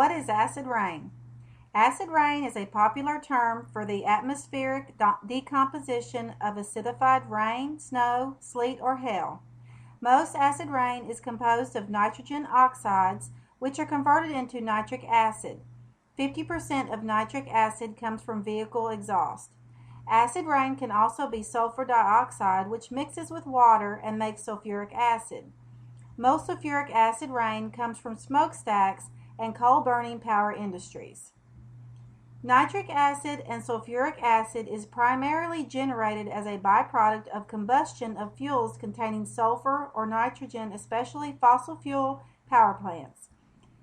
What is acid rain? Acid rain is a popular term for the atmospheric decomposition of acidified rain, snow, sleet, or hail. Most acid rain is composed of nitrogen oxides, which are converted into nitric acid. 50% of nitric acid comes from vehicle exhaust. Acid rain can also be sulfur dioxide, which mixes with water and makes sulfuric acid. Most sulfuric acid rain comes from smokestacks and coal-burning power industries. Nitric acid and sulfuric acid is primarily generated as a byproduct of combustion of fuels containing sulfur or nitrogen, especially fossil fuel power plants.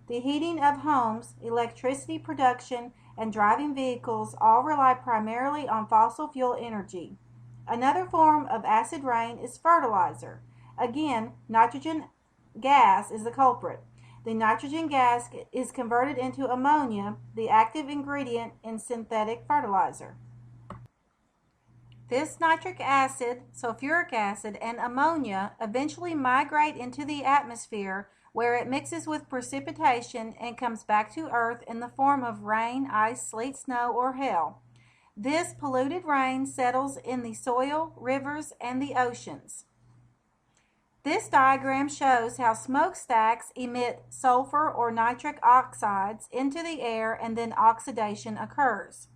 The heating of homes, electricity production, and driving vehicles all rely primarily on fossil fuel energy. Another form of acid rain is fertilizer. Again, nitrogen gas is the culprit. The nitrogen gas is converted into ammonia, the active ingredient in synthetic fertilizer. This nitric acid, sulfuric acid, and ammonia eventually migrate into the atmosphere where it mixes with precipitation and comes back to Earth in the form of rain, ice, sleet, snow, or hail. This polluted rain settles in the soil, rivers, and the oceans. This diagram shows how smokestacks emit sulfur or nitric oxides into the air and then oxidation occurs.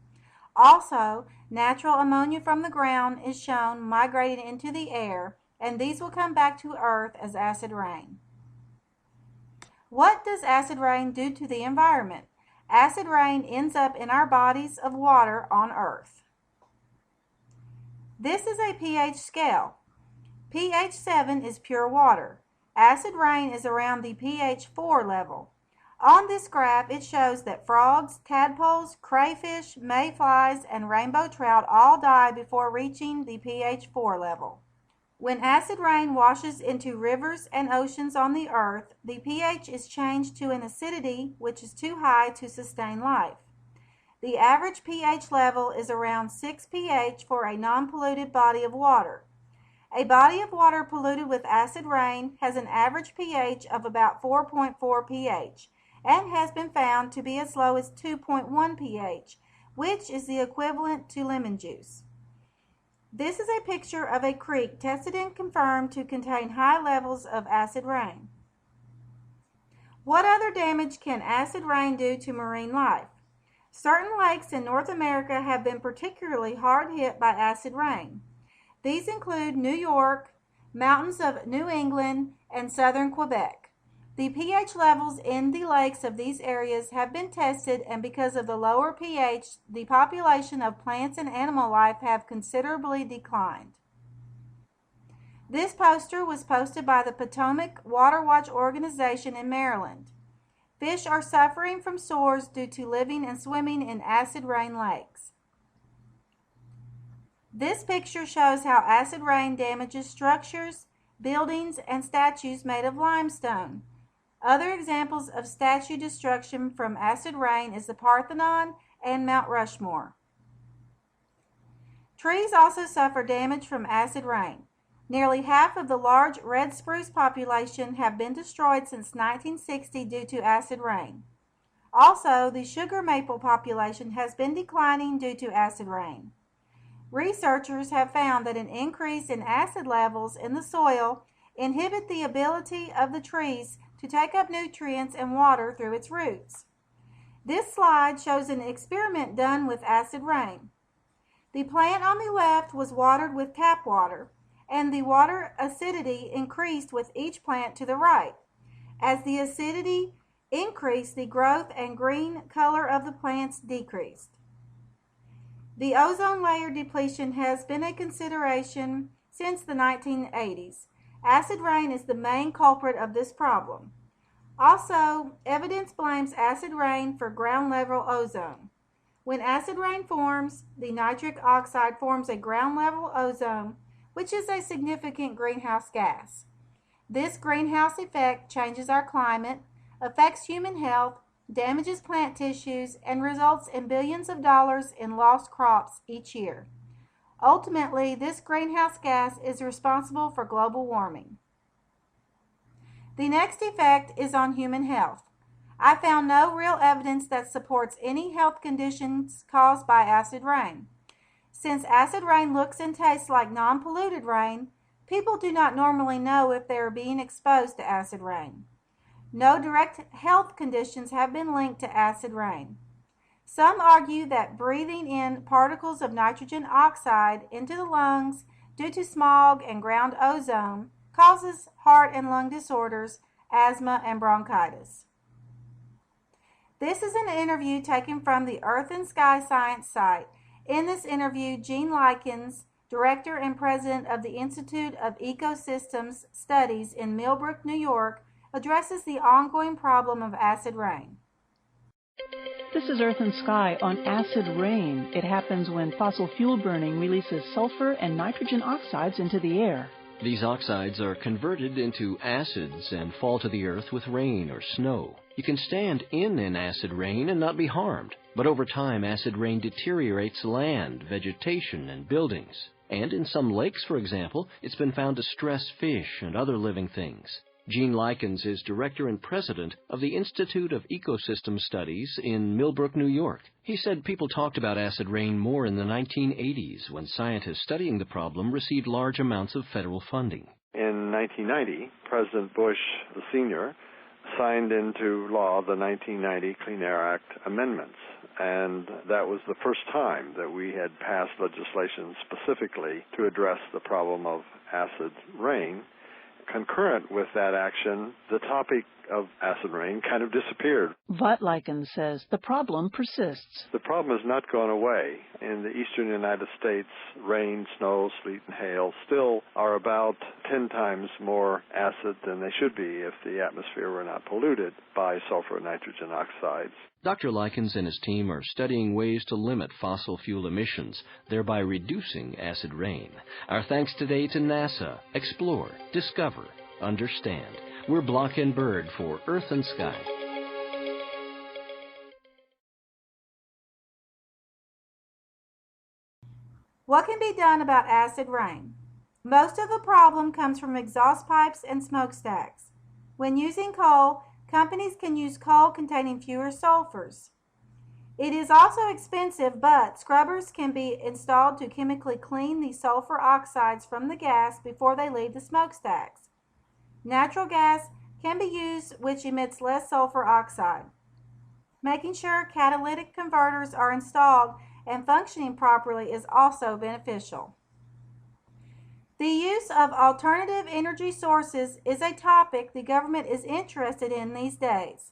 Also, natural ammonia from the ground is shown migrating into the air, and these will come back to Earth as acid rain. What does acid rain do to the environment? Acid rain ends up in our bodies of water on Earth. This is a pH scale. pH 7 is pure water. Acid rain is around the pH 4 level. On this graph, it shows that frogs, tadpoles, crayfish, mayflies, and rainbow trout all die before reaching the pH 4 level. When acid rain washes into rivers and oceans on the Earth, the pH is changed to an acidity which is too high to sustain life. The average pH level is around 6 pH for a non-polluted body of water. A body of water polluted with acid rain has an average pH of about 4.4 pH and has been found to be as low as 2.1 pH, which is the equivalent to lemon juice. This is a picture of a creek tested and confirmed to contain high levels of acid rain. What other damage can acid rain do to marine life? Certain lakes in North America have been particularly hard hit by acid rain. These include New York, mountains of New England, and southern Quebec. The pH levels in the lakes of these areas have been tested, and because of the lower pH, the population of plants and animal life have considerably declined. This poster was posted by the Potomac Water Watch organization in Maryland. Fish are suffering from sores due to living and swimming in acid rain lakes. This picture shows how acid rain damages structures, buildings, and statues made of limestone. Other examples of statue destruction from acid rain is the Parthenon and Mount Rushmore. Trees also suffer damage from acid rain. Nearly half of the large red spruce population have been destroyed since 1960 due to acid rain. Also, the sugar maple population has been declining due to acid rain. Researchers have found that an increase in acid levels in the soil inhibit the ability of the trees to take up nutrients and water through its roots. This slide shows an experiment done with acid rain. The plant on the left was watered with tap water, and the water acidity increased with each plant to the right. As the acidity increased, the growth and green color of the plants decreased. The ozone layer depletion has been a consideration since the 1980s. Acid rain is the main culprit of this problem. Also, evidence blames acid rain for ground level ozone. When acid rain forms, the nitric oxide forms a ground level ozone, which is a significant greenhouse gas. This greenhouse effect changes our climate, affects human health, damages plant tissues, and results in billions of dollars in lost crops each year. Ultimately, this greenhouse gas is responsible for global warming. The next effect is on human health. I found no real evidence that supports any health conditions caused by acid rain. Since acid rain looks and tastes like non-polluted rain, people do not normally know if they are being exposed to acid rain. No direct health conditions have been linked to acid rain. Some argue that breathing in particles of nitrogen oxide into the lungs due to smog and ground ozone causes heart and lung disorders, asthma, and bronchitis. This is an interview taken from the Earth and Sky Science site. In this interview, Gene Likens, Director and President of the Institute of Ecosystems Studies in Millbrook, New York, addresses the ongoing problem of acid rain. This is Earth and Sky on acid rain. It happens when fossil fuel burning releases sulfur and nitrogen oxides into the air. These oxides are converted into acids and fall to the earth with rain or snow. You can stand in an acid rain and not be harmed, but over time acid rain deteriorates land, vegetation, and buildings. And in some lakes, for example, it's been found to stress fish and other living things. Gene Likens is Director and President of the Institute of Ecosystem Studies in Millbrook, New York. He said people talked about acid rain more in the 1980s when scientists studying the problem received large amounts of federal funding. In 1990, President Bush, the senior, signed into law the 1990 Clean Air Act amendments, and that was the first time that we had passed legislation specifically to address the problem of acid rain. Concurrent with that action, the topic of acid rain kind of disappeared. But Likens says the problem persists. The problem has not gone away. In the eastern United States, rain, snow, sleet, and hail still are about 10 times more acid than they should be if the atmosphere were not polluted by sulfur and nitrogen oxides. Dr. Likens and his team are studying ways to limit fossil fuel emissions, thereby reducing acid rain. Our thanks today to NASA. Explore, discover, understand. We're Block and Bird for Earth and Sky. What can be done about acid rain? Most of the problem comes from exhaust pipes and smokestacks. When using coal, companies can use coal containing fewer sulfurs. It is also expensive, but scrubbers can be installed to chemically clean the sulfur oxides from the gas before they leave the smokestacks. Natural gas can be used, which emits less sulfur oxide. Making sure catalytic converters are installed and functioning properly is also beneficial. The use of alternative energy sources is a topic the government is interested in these days.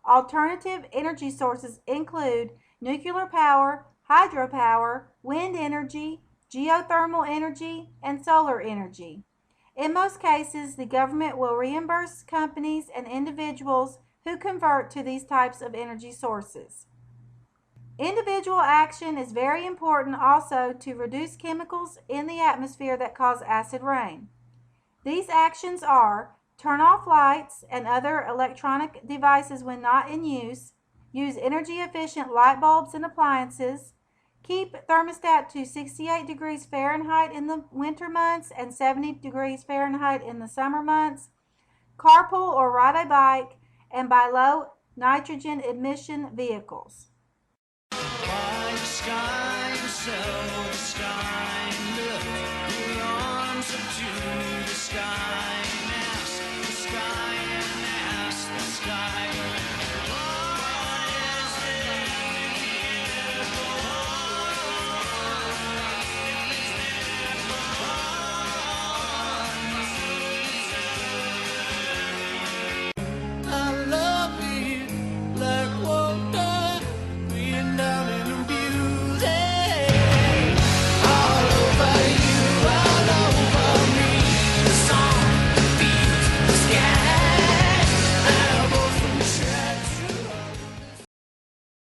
Alternative energy sources include nuclear power, hydropower, wind energy, geothermal energy, and solar energy. In most cases, the government will reimburse companies and individuals who convert to these types of energy sources. Individual action is very important also to reduce chemicals in the atmosphere that cause acid rain. These actions are: turn off lights and other electronic devices when not in use, use energy-efficient light bulbs and appliances, keep thermostat to 68 degrees Fahrenheit in the winter months and 70 degrees Fahrenheit in the summer months, carpool or ride a bike, and buy low nitrogen emission vehicles. Why the sky, so the sky.